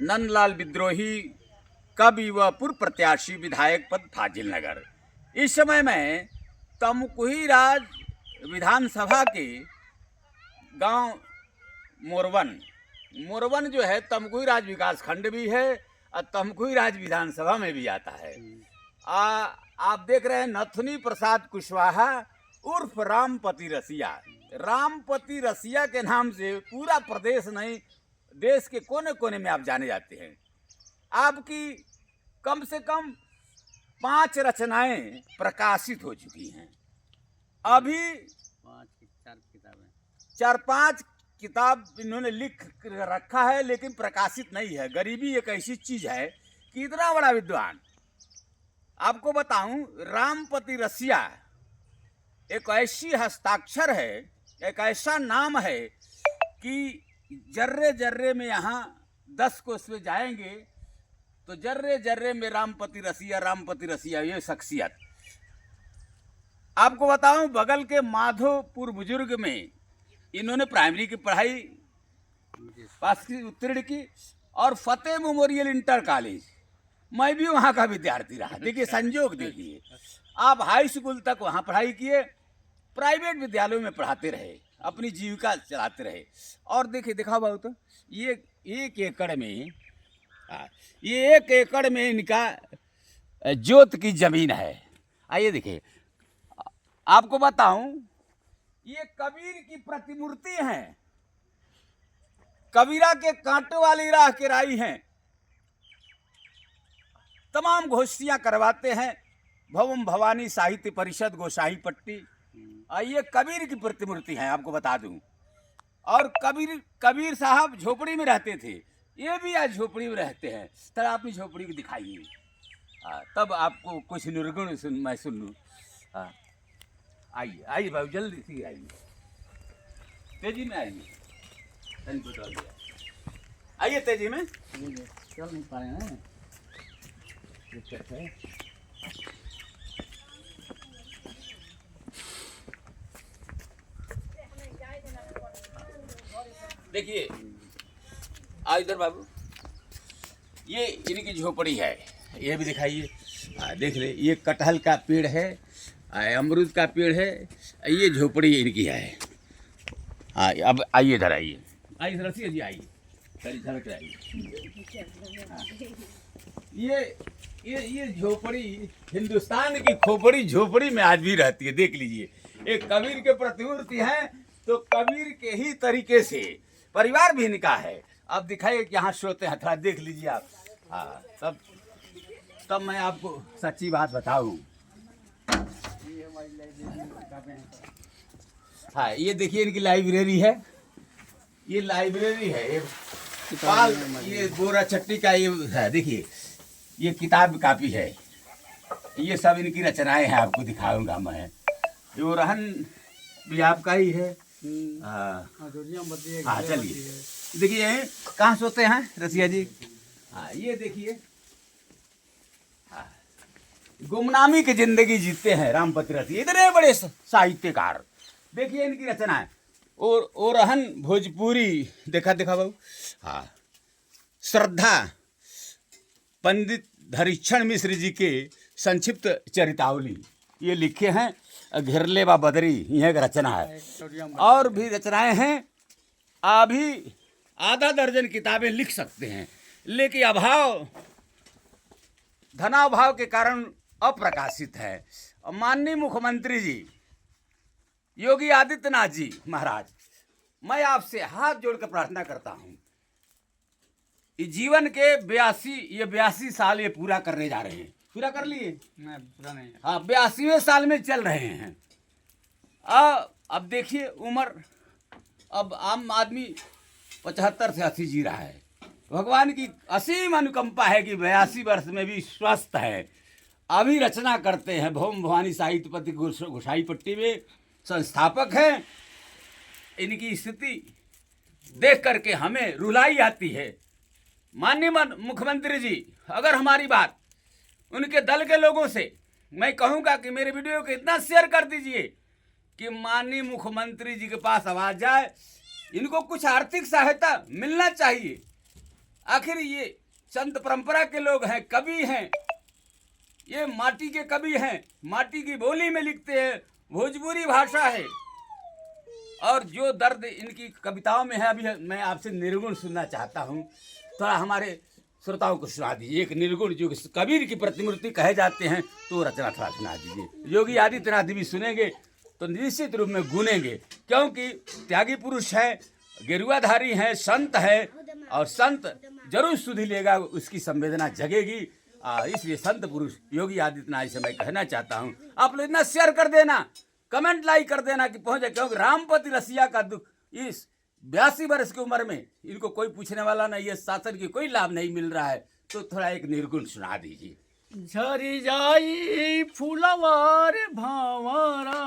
नंदलाल विद्रोही कवि व पूर्व प्रत्याशी विधायक पद फाजिल नगर। इस समय मैं तमकुही राज विधानसभा के गांव मोरवन जो है तमकुही राज विकास खंड भी है और तमकुही राज विधानसभा में भी आता है। आप देख रहे हैं नथुनी प्रसाद कुशवाहा उर्फ रामपति रसिया। रामपति रसिया के नाम से पूरा प्रदेश नहीं, देश के कोने कोने में आप जाने जाते हैं। आपकी कम से कम 5 रचनाएं प्रकाशित हो चुकी हैं। अभी 4-5 किताब इन्होंने लिख रखा है, लेकिन प्रकाशित नहीं है। गरीबी एक ऐसी चीज है कि इतना बड़ा विद्वान, आपको बताऊं, रामपति रसिया एक ऐसी हस्ताक्षर है, एक ऐसा नाम है कि जर्रे जर्रे में यहाँ 10 कोस में जाएंगे तो जर्रे जर्रे में रामपति रसिया ये शख्सियत। आपको बताऊं, बगल के माधोपुर बुजुर्ग में इन्होंने प्राइमरी की पढ़ाई पास की, उत्तीर्ण की, और फतेह मेमोरियल इंटर कॉलेज मैं भी वहाँ का विद्यार्थी रहा। देखिए संजोग देखिए, आप हाई स्कूल तक वहाँ पढ़ाई किए, प्राइवेट विद्यालयों में पढ़ाते रहे, अपनी जीविका चलाते रहे। और देखिए, दिखाओ बाबू, तो ये 1 एकड़ में, ये 1 एकड़ में इनका जोत की जमीन है। आइए देखिए, आपको बताऊं, ये कबीर की प्रतिमूर्ति हैं, कबीरा के कांटों वाली राह के राई हैं। तमाम गोष्ठियां करवाते हैं भवम भवानी साहित्य परिषद गोसाई पट्टी। ये कबीर की प्रतिमूर्ति है, आपको बता दूं। और कबीर साहब झोपड़ी में रहते थे, ये भी आज झोपड़ी में रहते हैं। तब अपनी झोपड़ी को दिखाइए, तब आपको कुछ निर्गुण मैं सुन लूँ। आइए आइए भाई, जल्दी से आइए, तेजी में आइए, आइए तेजी में। चल नहीं पा रहे हैं, देखिए, आ इधर बाबू, ये इनकी झोपड़ी है, ये भी दिखाइए। देख ले, ये कटहल का पेड़ है, अमरूद का पेड़ है, ये झोपड़ी इनकी है। अब आइए इधर, आइए रसिया जी, आइए झलक आइए। ये झोपड़ी हिंदुस्तान की खोपड़ी झोपड़ी में आज भी रहती है। देख लीजिए, एक कबीर के प्रतिमूर्ति है, तो कबीर के ही तरीके से परिवार भी इनका है। अब दिखाइए कि यहाँ सोते हैं, थोड़ा देख लीजिए आप। तब मैं आपको सच्ची बात बताऊं। हाँ, ये देखिए इनकी लाइब्रेरी है, ये लाइब्रेरी है। ये बोरा चट्टी का ये है, देखिए ये किताब कापी है, ये सब इनकी रचनाएं हैं, आपको दिखाऊंगा मैं। ये रहन भी आपका ही है। हाँ चलिए, देखिए कहाँ सोते हैं रसिया जी। हाँ, ये देखिए, गुमनामी की जिंदगी जीते हैं रामपति रसिया, इतने बड़े साहित्यकार। देखिए इनकी रचना है, और ओरहन भोजपुरी, देखा बाबू। हाँ, श्रद्धा पंडित धरीक्षण मिश्र जी के संक्षिप्त चरितावली, ये लिखे हैं घेरले बा बदरी, यह एक रचना है। और भी रचनाएं हैं, अभी आधा दर्जन किताबें लिख सकते हैं, लेकिन धनाभाव के कारण अप्रकाशित है। माननीय मुख्यमंत्री जी योगी आदित्यनाथ जी महाराज, मैं आपसे हाथ जोड़कर प्रार्थना करता हूं, जीवन के 82 साल ये पूरा करने जा रहे हैं। पूरा कर लिए? नहीं, पूरा नहीं। हाँ, 82वें साल में चल रहे हैं। अब देखिए उम्र, अब आम आदमी 75 से 80 जी रहा है। भगवान की असीम अनुकंपा है कि 82 वर्ष में भी स्वस्थ है। अभी रचना करते हैं, भवम भवानी साहित्य पट्टी गोसाई पट्टी में संस्थापक हैं। इनकी स्थिति देख करके हमें रुलाई आती है। माननीय मुख्यमंत्री जी, अगर हमारी बात उनके दल के लोगों से मैं कहूँगा कि मेरे वीडियो को इतना शेयर कर दीजिए कि माननीय मुख्यमंत्री जी के पास आवाज जाए। इनको कुछ आर्थिक सहायता मिलना चाहिए। आखिर ये संत परंपरा के लोग हैं, कवि हैं, ये माटी के कवि हैं, माटी की बोली में लिखते हैं, भोजपुरी भाषा है। और जो दर्द इनकी कविताओं में है, अभी मैं आपसे निर्गुण सुनना चाहता हूँ, थोड़ा हमारे श्रोताओं को सुना दीजिए। एक निर्गुण जो कबीर की प्रतिमूर्ति कहे जाते हैं, तो रचना थोड़ा सुना दीजिए। योगी आदित्यनाथ भी सुनेंगे तो निश्चित रूप में गुनेंगे, क्योंकि त्यागी पुरुष है, गेरुआधारी हैं, संत है, और संत जरूर सुधि लेगा, उसकी संवेदना जगेगी। इसलिए संत पुरुष योगी आदित्यनाथ से मैं कहना चाहता हूँ, आप लोग इतना शेयर कर देना, कमेंट लाइक कर देना कि पहुंचे, क्योंकि रामपति रसिया का दुख इस 82 वर्ष की उम्र में इनको कोई पूछने वाला नहीं है, शासन की कोई लाभ नहीं मिल रहा है। तो थोड़ा एक निर्गुण सुना दीजिए। झरी जाई फुलवार भावरा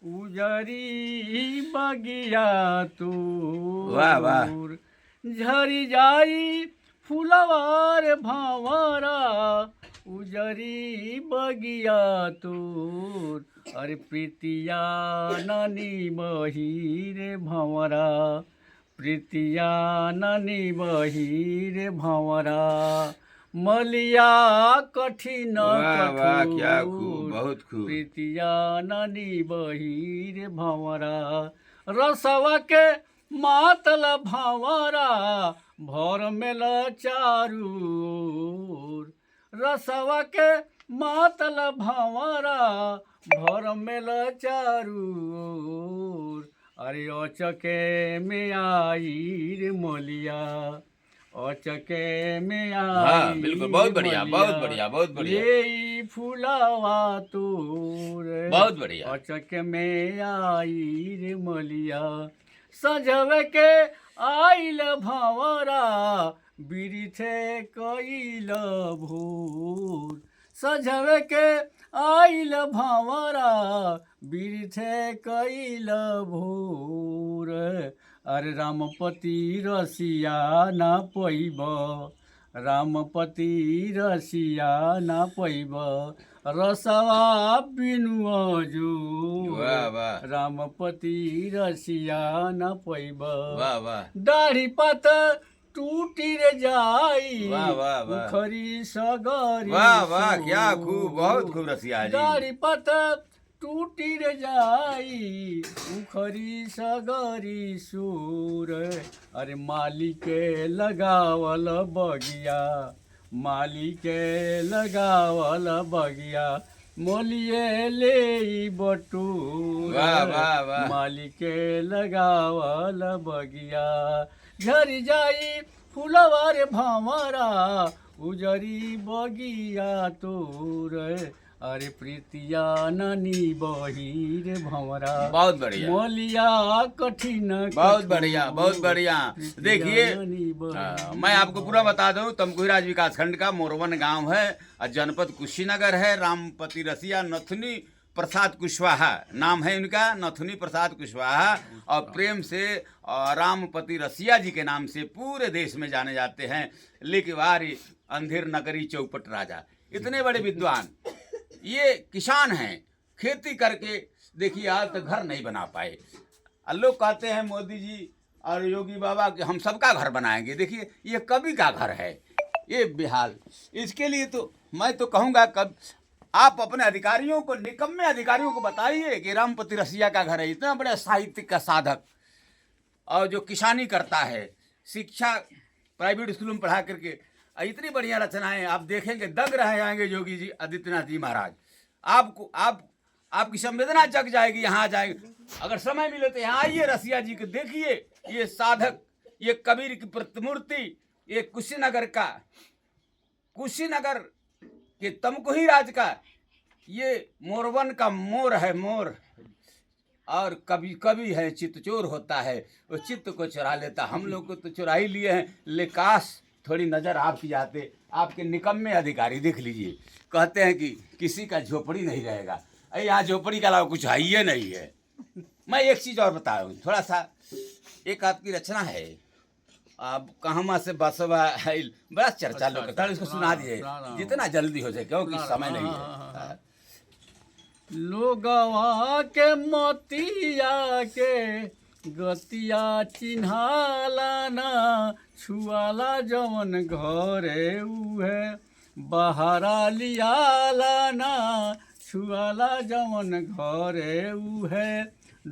उजरी बगिया तू। वाह वाह। झरी जाई फुलवार भावरा उजरी बगिया तूर। अरे प्रीतिया नानी बहिरे भंवरा, प्रीतिया नानी बहिरे भंवरा, मलिया कठिन वाह वाह, क्या कठोर, खूब, बहुत खूब। प्रीतिया नानी बहिरे भंवरा, रसवा के मातल भंवरा भर मेल चारू ओर। रसवा के मातल भंवरा भर मेल चारू ओर। अरे अचके में आई रे मलिया, अचके में आई। हाँ बिल्कुल, बहुत बढ़िया, बहुत बढ़िया, बहुत बढ़िया, ये फुलावा तोर, बहुत बढ़िया। अचके में आई रे मलिया, सजवे के आइल भंवरा बिरिथे कइल भोर। सजवे के आइल भंवरा बिरिथे कइल भोर। अरे रामपति रसिया ना पैब, रामपति रसिया ना पैब, रसवा बिनु जो। वाह वाह, रामपति रसिया न पैब, वाह वाह, दाढ़ी पात टूटी रे जाई, वाह वाह वाह, उखरी सगरी। वाह वाह, क्या खूब, बहुत खूब रसिया जी। दाढ़ी पात टूटी रे जाई, उखरी सगरी सूर। अरे माली के लगावल बगिया, माली के लगावल बगिया, मोलिए ले बटूर। वाह वाह वाह, माली के लगावल बगिया, झरी जाई फुलवार भंवरा उजरी बगिया तोर। अरे प्रीतिया नानी बहिर भंवरा, बहुत बढ़िया, मोलिया कठिन, बहुत बढ़िया, बहुत बढ़िया। देखिए मैं आपको पूरा बता दूं, तमकुहीराज विकास खंड का मोरवन गांव है और जनपद कुशीनगर है। रामपति रसिया नथुनी प्रसाद कुशवाहा नाम है इनका, नथुनी प्रसाद कुशवाहा, और प्रेम से रामपति रसिया जी के नाम से पूरे देश में जाने जाते हैं। लिखवारी अंधेर नगरी चौपट राजा, इतने बड़े विद्वान ये किसान हैं, खेती करके देखिए आज तक घर नहीं बना पाए। लोग कहते हैं मोदी जी और योगी बाबा कि हम सबका घर बनाएंगे, देखिए ये कवि का घर है ये बेहाल। इसके लिए तो मैं तो कहूँगा कब आप अपने अधिकारियों को, निकम्मे अधिकारियों को बताइए कि रामपति रसिया का घर है, इतना बड़ा साहित्य का साधक और जो किसानी करता है, शिक्षा प्राइवेट स्कूलों में पढ़ा करके इतनी बढ़िया रचनाएं आप देखेंगे, दंग रह जाएंगे योगी जी आदित्यनाथ जी महाराज। आपको आपकी संवेदना जग जाएगी। यहाँ आ जाएंगे, अगर समय मिले तो यहाँ आइए, रसिया जी को देखिए। ये साधक, ये कबीर की प्रतिमूर्ति, ये कुशीनगर का, कुशीनगर के तमकुहीराज का ये मोरवन का मोर है, मोर। और कभी कभी है चित्तचोर होता है, वो चित्त को चुरा लेता। हम लोग को तो चुरा ही लिए हैं, ले काश थोड़ी नज़र आपकी जाते। आपके निकम्मे अधिकारी देख लीजिए, कहते हैं कि किसी का झोपड़ी नहीं रहेगा। अरे यहाँ झोपड़ी के अलावा कुछ है ही नहीं है। मैं एक चीज़ और बता रहा हूँ, थोड़ा सा एक आपकी रचना है, अब कहवा से बसवा है, बड़ा चर्चा लोग करता है, इसको सुना दीजिए जितना जल्दी हो जाए, क्योंकि समय नहीं है। लोगवा के मोतिया के गतिया चिन्हाला ना छुआला जवन घरे उहे बहरा लियाला ना छुआला जवन घरे उहे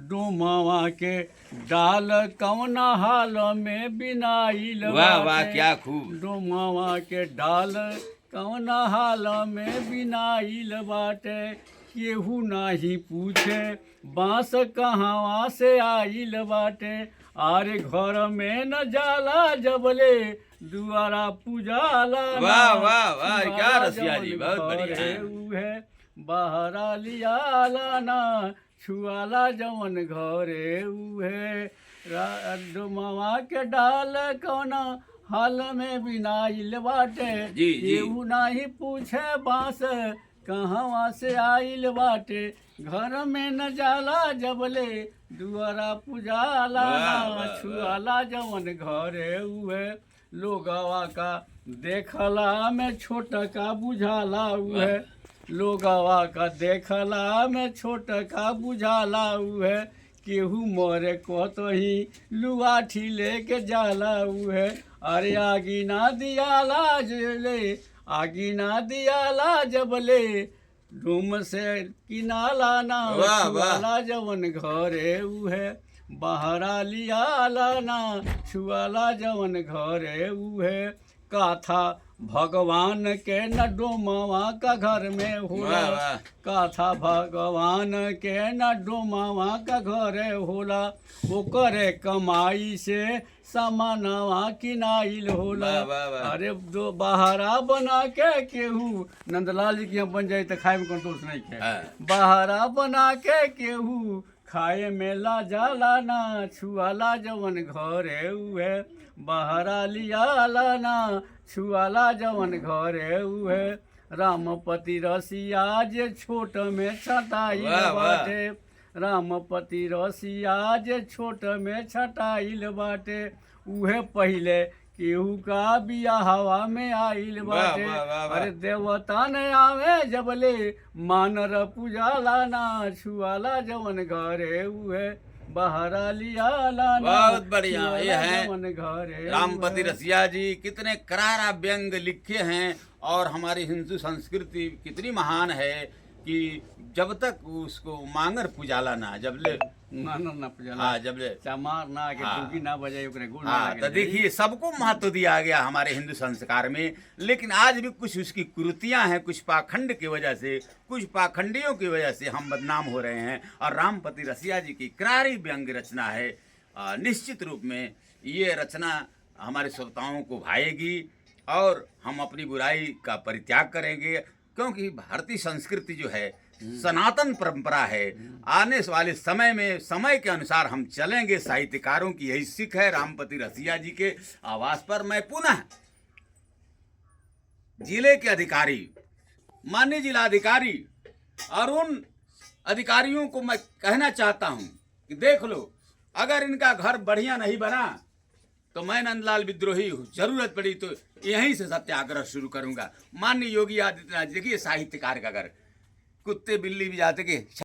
डोमवा के डाल कवना हाल में बिनाइल वाह वाह बाटे। क्या खूब। डोमवा के डाल कवना हाल में बिनाइल बाटे केहू नाही पूछे बांस कहवा से आइल बाटे आरे घर में न जाला जबले दुआरा पूजाला ना। वाह वाह वाह क्या छुआला रसिया जी, जवन बहुत बढ़िया घरे है। उहे बहरा लियाला ना छुआला जवन घरे उहे डोमवा के डाल कौना हाल में बिनाइल बाटे जी, जी। केहू नाही पूछे बांस कहवा से आइल बाटे घर में न जाला जबले दुआरा पूजाला वाह, ना वाह, वाह। छुआला जवन घरे उहे लोगवा का देखला में छोट का बुझाला उहे लोगवा का देखला में छोट का बुझाला उहे केहू मोरे कोतही लुआठी लेके जाला उहे अरे आगी ना दियाला जले आगी ना दियाला जबले डूम से किनाला ना वाह, वाह। छुआला जवन घरे उहे बहरा लियाला ना छुआला जवन घरे उहे काथा भगवान के न डोमवा का घर में होला वाह, वाह। काथा भगवान के न डोमवा का घरे होला ओकरे कमाई से सामानवा किनाइल होला वाह, वाह, वाह। अरे दो बहरा बना के केहू नंदलाल जी की हम बन जाए तो खाए में कंट्रोल नहीं खे हाँ। बहरा बना के केहू खाए में ला जाला ना छुआला जवन घरे उहे बहरा लियाला ना छुआला जवन घरे उहे रामपति रसिया जे छोट में छटाइल वाह, वाह। बाटे रामपति रसिया जे छोट में छटाइल बाटे उहे पहिले केहू का बियाहवा में आइल बाटे वाह, वाह, वाह। अरे देवता ने आवे जबले मानर पूजाला ना छुआला जवन घरे उहे बहरा लियाला ना बहुत बढ़िया। ये छुआला है जवन घरे रामपति उहे। रसिया जी, कितने करारा व्यंग लिखे हैं और हमारी हिंदू संस्कृति कितनी महान है कि जब तक उसको मांगर पुजाला ना जबले मानर ना पूजाला हाँ जबले चमार ना के हाँ। टूकी ना बजाए ओकरे गोड़ ना हाँ लागे तो देखिए सबको महत्व दिया गया हमारे हिंदू संस्कार में, लेकिन आज भी कुछ उसकी कुरीतियां हैं, कुछ पाखंड की वजह से, कुछ पाखंडियों की वजह से हम बदनाम हो रहे हैं। और रामपति रसिया जी की करारी व्यंग रचना है। निश्चित रूप में ये रचना हमारे श्रोताओं को भाएगी और हम अपनी बुराई का परित्याग करेंगे, क्योंकि भारतीय संस्कृति जो है सनातन परंपरा है। आने वाले समय में समय के अनुसार हम चलेंगे। साहित्यकारों की यही सीख है। रामपति रसिया जी के आवास पर मैं पुनः जिले के अधिकारी, माननीय जिलाधिकारी और उन अधिकारियों को मैं कहना चाहता हूं कि देख लो, अगर इनका घर बढ़िया नहीं बना तो मैं नंदलाल विद्रोही हूँ, जरूरत पड़ी तो यहीं से सत्याग्रह शुरू करूंगा। माननीय योगी आदित्यनाथ, देखिए साहित्यकार का घर, कुत्ते बिल्ली भी जाते कि